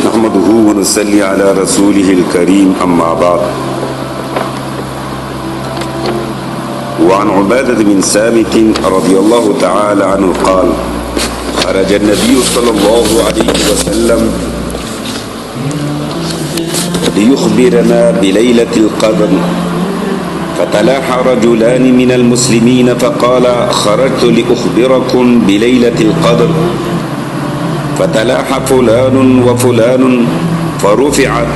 نحمده ونصلي على رسوله الكريم أما بعد. وعن عبادة بن ثابت رضي الله تعالى عنه قال: خرج النبي صلى الله عليه وسلم ليخبرنا بليلة القدر، فتلاحى رجلان من المسلمين فقال: خرجت لأخبركم بليلة القدر. فتلاحى فلان وفلان فرفعت: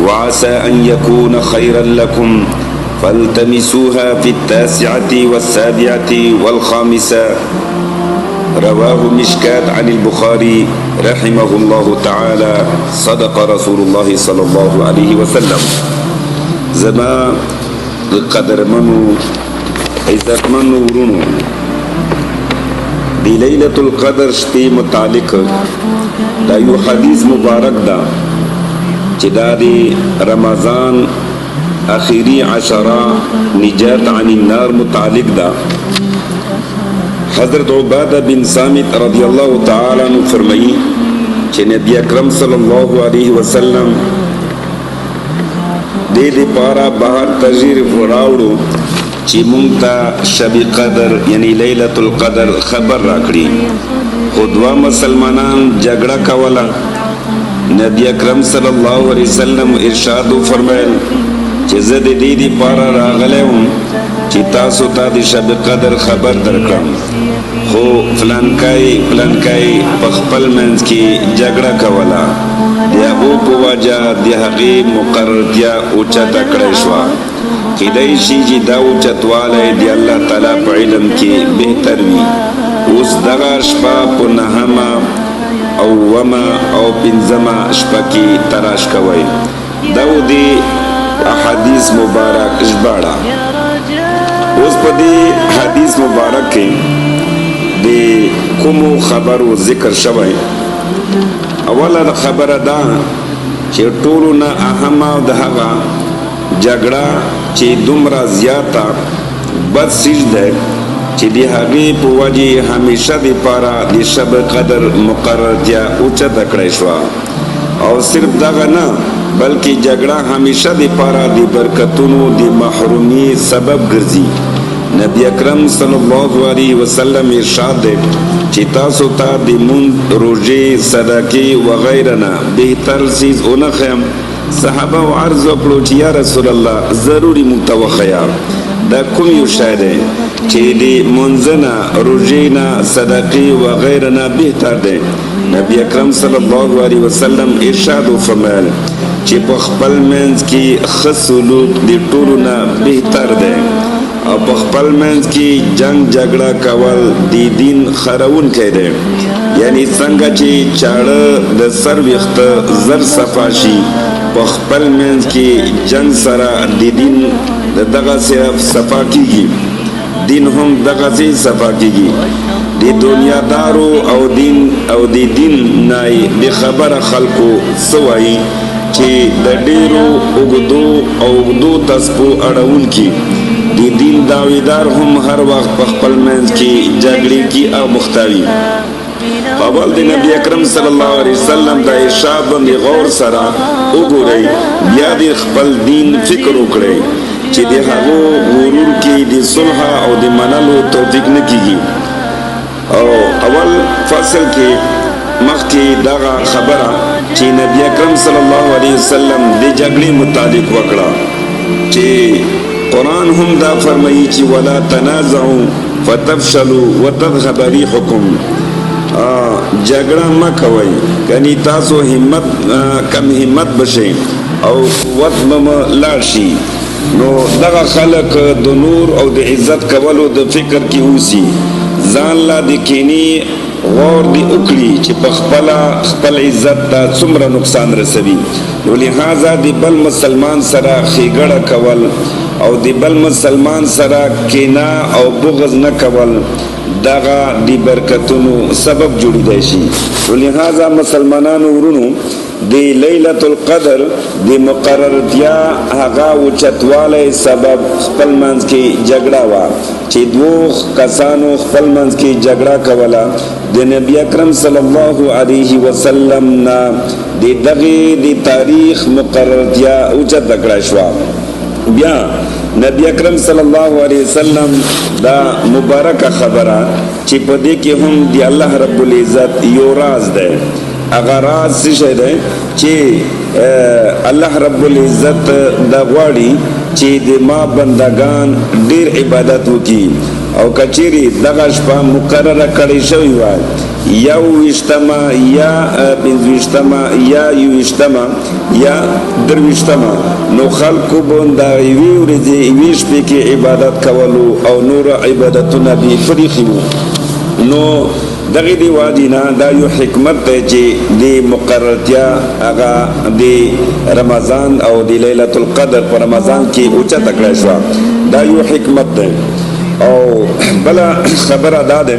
وعسى أن يكون خيرا لكم فالتمسوها في 9 و7 و5. رواه مشكات عن البخاري رحمه الله تعالى. صدق رسول الله صلى الله عليه وسلم. زما قدر منو عزت منو ورونو دی لیلۃ القدر شپې متعلق دا یو حدیث مبارک دا چې دا دی رمضان اخیری عشرہ نجات عن النار متعلق دا. حضرت عبادہ بن صامت رضی اللہ تعالی عنہ فرمائی چې نبی اکرم صلی اللہ علیہ وسلم دې پارا بہر تشریف راوړو چې مونږ ته شب قدر یعنی لیلۃ القدر خبر راکړي. خو دوه مسلمانان جګړه کوله. نبی اکرم صلی الله علیه وسلم ارشاد فرمایل چې زه د دې لپاره راغلی وم چې تاسو ته د شب قدر خبر درکړم، خو فلانکای په خپل منځ کې جګړه کوله، د هغو په وجه د هغې مقررتیا اوچته کړی شوه. کیدای شي چې دا اوچتوالی د الله تعالی په علم کې بهتر وي. اوس دغه شپه په 9 او 10 او 15 شپه کې تلاش کوئ. دا د احادیث مبارک ژباړه. اوس په دې حدیث مبارک کې د کومو خبرو ذکر شوی. اوله خبره ده چې ټولو نه اهمه د هغه جګړه چې دومره زیاته بد څیز دی چې د هغې په وجې همیشه دپاره د شب قدر مقررتیا اوچته کړی شوه. او صرف دغه نه بلکې جګړه همیشه دپاره د برکتونو د محرومي سبب ګرځي. نبی اکرم صلی الله علیه وسلم ارشاد دی چې تاسو ته د مونځ، روژې، صدقې وغیره نه بهتر څیز ونه ښیم. صحابه و عرض وکړو چې یا رسول الله ضروري مونږ ته وښیه دا کوم یو شی دی چې د مونځ نه، روژې نه، صدقې وغیره نه بهتر دی. نبی اکرم صلی الله علیه وسلم ارشاد وفرمایل چې په خپل منځ کې ښه سلوک د ټولو نه بهتر دی، او په خپل منځ کې جنگ جګړه کول د دین خرونکی دی. یعنی څنګه چې چاړه د سر ویښته زر صفا شي، په خپل منځ کې جنگ سره د دین دغه صفا کیږي، دین هم دغه صفا کیږي. د دنیادارو او د دین نه بې خبره خلکو څه وایي چې د ډېرو اوږدو تسپو اړوونکي د دین دعویدار هم هر وخت په خپل منځ کې جګړې کې او مختوي. اول د نبی اکرم صلی الله علیه وسلم د ارشاد باندې غور سره وګورئ، بیا د خپل دین فکر وکړئ چې د هغو غرور کې د صلح او د منلو توفیق نه کیږي. او اول فصل کې مخکې دغه خبره چې نبی اکرم صلی الله علیه وسلم د جګړې متعلق وکړه چې قرآن هم دا فرمایي چې ولا تنازعوا فتفشلوا وتذهب ريحكم. جګړه مه کوئ کني تاسو کم همت بشئ او قوت به مو لاړ شي. نو دغه خلک د نور او د عزت کولو د فکر کې اوسي، ځان لا د کینې غور دی وکړي چې په خپل عزت ته څومره نقصان رسوي. نو لہذا د بل مسلمان سره ښېګړه کول او د بل مسلمان سره کینه او بغض نه کول دغه د برکتونو سبب جوړیدای شي. نو لہذا مسلمانانو ورونو دی لیلۃ القدر دی مقررتیا هغه اوچتوالی سبب خپل منځ کې جګړه وه چې دوه کسانو خپل منځ کې جګړه کوله د نبی اکرم صلی الله علیه وسلم نه د دغې د تاریخ مقررتیا اوچته کړه شوه. بیا نبی اکرم صلی الله علیه وسلم دا مبارکه خبره چې په دې کې هم دی الله رب العزت یو راز دی. هغه راز څه شی دی چې الله رب العزت دا غواړي چې د ما بندگان ډیر عبادت وکړي او کچېرې دغه شپه مقرره کړې شوې وای یو ویشتمه یا پنځویشتمه یا یوویشتمه یا درویشتمه نو خلکو به دا یوې ورځې یوې شپې کې عبادت کولو او نور عبادتونه به پرېښي وو. نو دغه دی واجینا دا یو حکمت دی چې د مقررتیا هغه د رمضان او د لیلۃ القدر په رمضان کې اوچته کړی شوه. دا یو حکمت دی. او بله خبره دا ده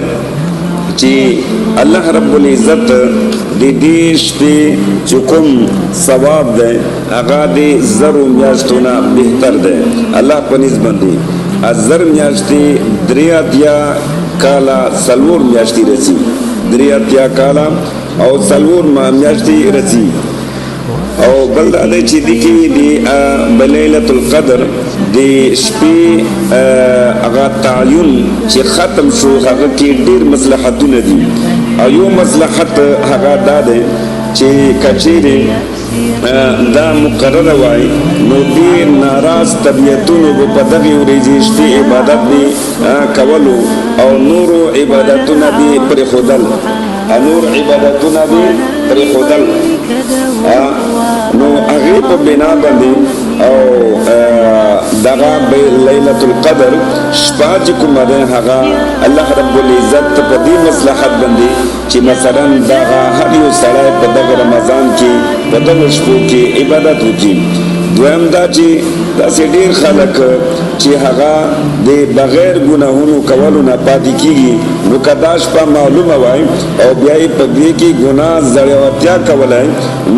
چې الله رب العزت د دې شپې چې کوم ثواب دی هغه د زرو میاشتو نه بهتر دی. الله په نسبت باندې زر میاشتې درې اتیا کالا سلور میاشتې رسی، درې اتیا کالا او سلور میاشتې رسی. او بل دا دی چې دې کې د لیلۃ القدر د شپې هغه تعین چې ختم شو هغه کې ډېر مصلحتونه دي. او یو مصلحت هغه دا دی چې کچېرې دا مقرره وای نو ډېر ناراض طبیعتونو به په دغې ورځې شپې عبادت به کولو او نورو عبادتونه به پرېښودل، نور عبادتونه به پرېښودل. نو هغې په بنا باندې او دغه لیلۃ القدر شپه چې کومه ده هغه الله رب العزت په دې مصلحت باندې چې مثلا دغه هر یو سړی په دغه رمضان کې په دغه شپو کې عبادت وکړي. دویم دا چې داسې ډېر خلک چې هغه د بغیر ګناهونو کولو نه پاتې کېږي نو که دا شپه معلومه وای او بیا یې په دې کې ګناه زړورتیا کولی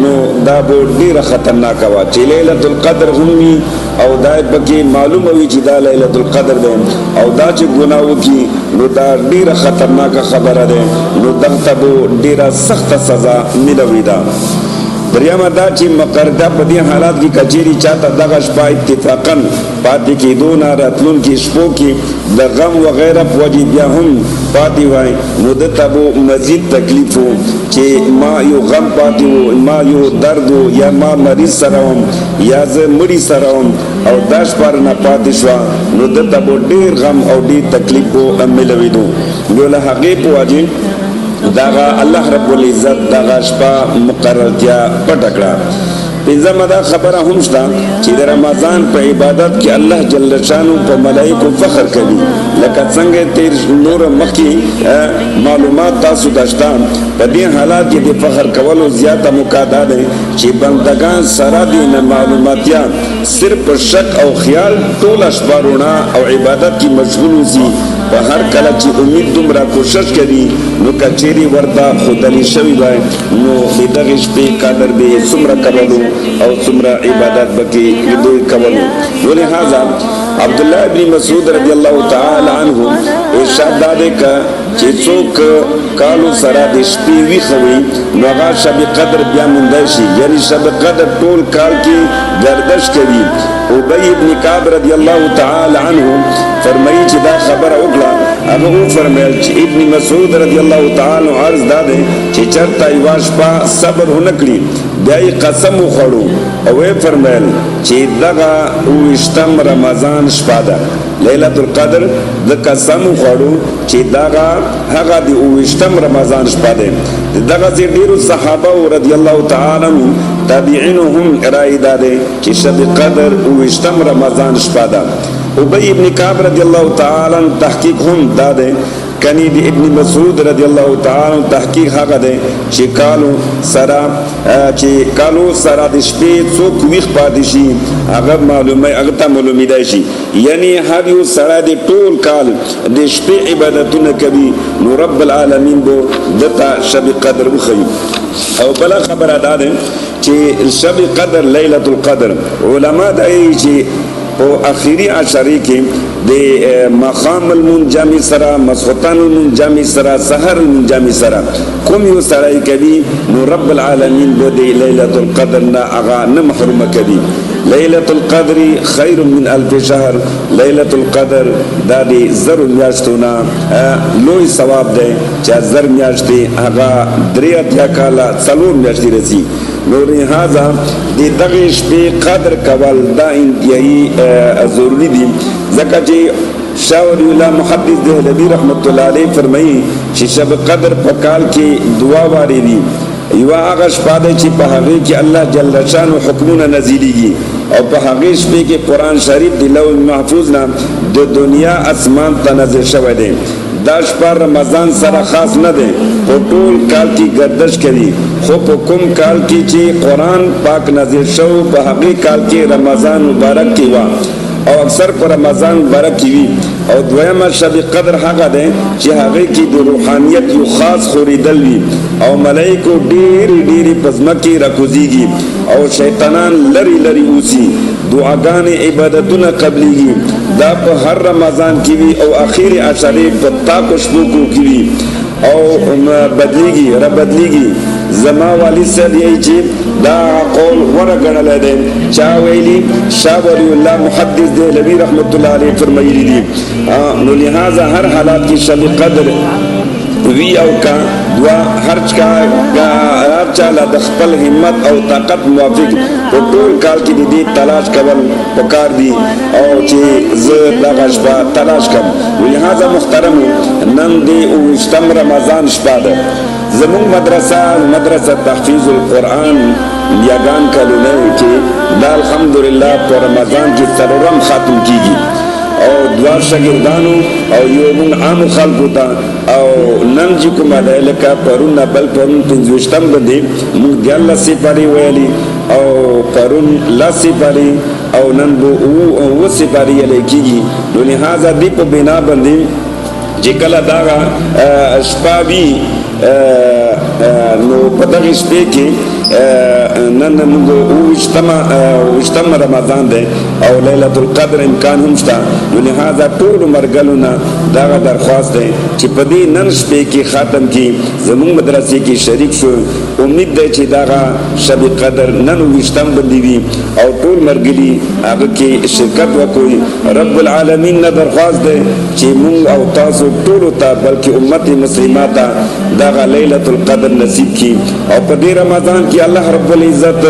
نو دا به ډېره خطرناکه وه چې لیلۃ القدر هم وي او دا پکې معلومه وي چې دا لیلۃ القدر دی او دا چې ګناه وکړي نو دا ډېره خطرناکه خبره ده. نو دغه ته به ډېره سخته سزا ملوي ده. دریمه دا چې مقرره په دې حالات کې کچېرې چاته دغه شپه اتفاقا پاتې کېدو نه راتلونکي شپو کې د غم وغیره په وجې بیا هم پاتې وای نو ده ته به مزید تکلیف و چې ما یو غم پاتې و، ما یو درد و، یا ما مریض سره وم یا زه مړي سره وم او دا شپه رانه پاتې شوه نو ده ته به ډېر غم او ډېر تکلیف به ملوېدو. نو له هغې په وجې داغا الله رب العزت داغا شپه مقررتیا پټ کړه. پنځمه دا خبره هم شته چې د رمضان په عبادت کې الله جل شانو په ملائکو فخر کوي لکه څنګه تیر نور مخکې معلومات تاسو داشته. په دې حالات کې د فخر کولو زیاته مقاده ده چې بندگان سره دي نه معلوماتیا صرف شک او خیال ټول اشبارونه او عبادت کې مشغول وي. په هر کله چې امید دومره کوشش کوي نو کچېرې ورته ښودلې شوي وای نو د دغې شپې قدر به یې څومره کولو او څومره عبادت به کې دوی کولو. ولهذا عبدالله ابن مسعود رضی الله تعالی عنه ارشاد دا دی که چې څوک کالو سره د شپې ویښه وي نو هغه شب قدر بیا موندی شي، یعنې شب قدر ټول کال کې گردش کوي. ابی ابن کعب رضی الله تعالی عنه فرمایي چې دا خبره وکړه. هغه وفرمیل چې ابن مسعود رضی الله تعالی عنه عرض دا دی چې چېرته یوه شپه صبر ونه کړي بیا یې قسم وخوړو او ویې فرمیل چې دغه 28 رمضان شپه ده لیلۃ القدر د قسم وخوړو چې دغه هغه د 28 رمضان شپه ده. دغسې ډېرو صحابه رضی الله تعالی عنهم تابعینو هم رایې دا دی چې شب قدر 28 رمضان شپه ده. ابی ابن کعب رضی الله تعالی عنہ تحقیق هم دا دی کنی دی ابن مسعود رضی اللہ تعالی تحقیق هغه دی چې کالو سره د شپې څوک ویښ پاتې شي هغه ته معلومېدای شي یعنی هر یو سره د ټول کال د شپې عبادتونه کوي نو رب العالمین به دته شب قدر وښیي. او بله خبره دا ده چې شب قدر لیلة القدر علما دایي چې په اخیری عشرې کې د مقام المنجم سره مسخوتان المنجم سره سحر المنجم سره کوم یو سړی کوي نو رب العالمین به د لیلة القدر نه هغه نه محرومه کوي. لیلة القدر خیر من الف شهر. لیلة القدر دا د زرو میاشتو نه لوی ثواب دی چې زر میاشتې هغه 83 کاله 4 میاشتې رسي. نو لہذا د دغه شپې قدر کول دا انتهایی ضروری دي ځکه چې شاه ولی الله محدث دهلوی رحمت الله علیه فرمایي چې شب قدر په کال کې دعا واري دي. یو هغه شپه ده چې په هغه کې الله جل شانه حکمونه نازلېږي او په هغه شپه کې قرآن شریف د لوح محفوظ نه د دنیا اسمان ته نازل شوی دی. دا شپه رمضان سره خاص نه دی په ټول کال کې گردش کوي خو په کوم کال کې چې قرآن پاک نازل شو په هغه کال کې رمضان مبارک کې و او اکثر پر رمضان مبارک کی وی. او دویمه شب قدر هغه ده چې هغه کې د روحانیت یو خاص خوریدل وی او ملائکو ډېری پزمکی راکوزیږي او شیطانان لری اوسی دعاګانې عبادتونه قبليږي. دا په هر رمضان کې وی او اخیری عشرې په تاکو شپو کې وی او بدلیږي. زما والی صاحب یې چې دا قول ورغړل دی چا ویلي شاه ولی الله محدث دهلوی رحمت الله علیه فرمایلی دي. نو لہذا هر حالات کې شب قدر وی او کا دعا هر چاله د خپل همت او طاقت موافق په ټول کال کې دې تلاش کول پکار دي او چې زه دغه شپه تلاش کوم. لہذا محترم نن دې اوشتم رمضان شپه ده زمون مدرسه تحفیظ القرآن یگان کلونه کې دا الحمدلله په رمضان کې څلورم ختم کیږي او دوه شاګردانو او یو مون عام خلکو ته او نن چې کومه ده لکه پرون بل پرون 15 باندې موږ 11 سپاری ویلي او پرون 10 سپاری او نن وو سپاری لیکيږي. نو لہذا دې په بنا باندې چې کله دا شپابي نو په دغه شپې کې نن موږ اوشتم رمضان دی او لیلة القدر امکان هم شته. نو لہذا ټولو مرګلونه دغه درخواست دی چې په دې نن شپې کې ختم کې زموږ مدرسې کې شریک شو. امید دی چې دغه شب قدر نن اوشتم باندې وي او ټول مرګلي هغه کې شرکت وکړي. رب العالمین نه درخواست دی چې موږ او تاسو ټولو ته بلکې امت مسلمه ته دغه لیلة القدر نصیب کی او په دې رمضان کې الله رب العزت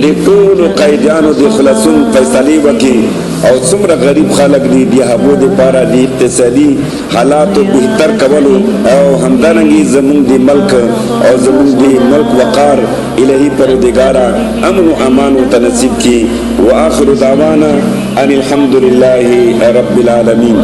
د ټول قیدانو د خلاصون فیصله وکړي او څومره غریب خلک دي د هغو دپاره د اقتصادي حالاتو بهتر کولو او همدارنګې زموږ د ملک او زموږ د ملک وقار الهي پروردګاره امن و امان ورته نصیب کړي. واخر دعوانا ان الحمد لله رب العالمین.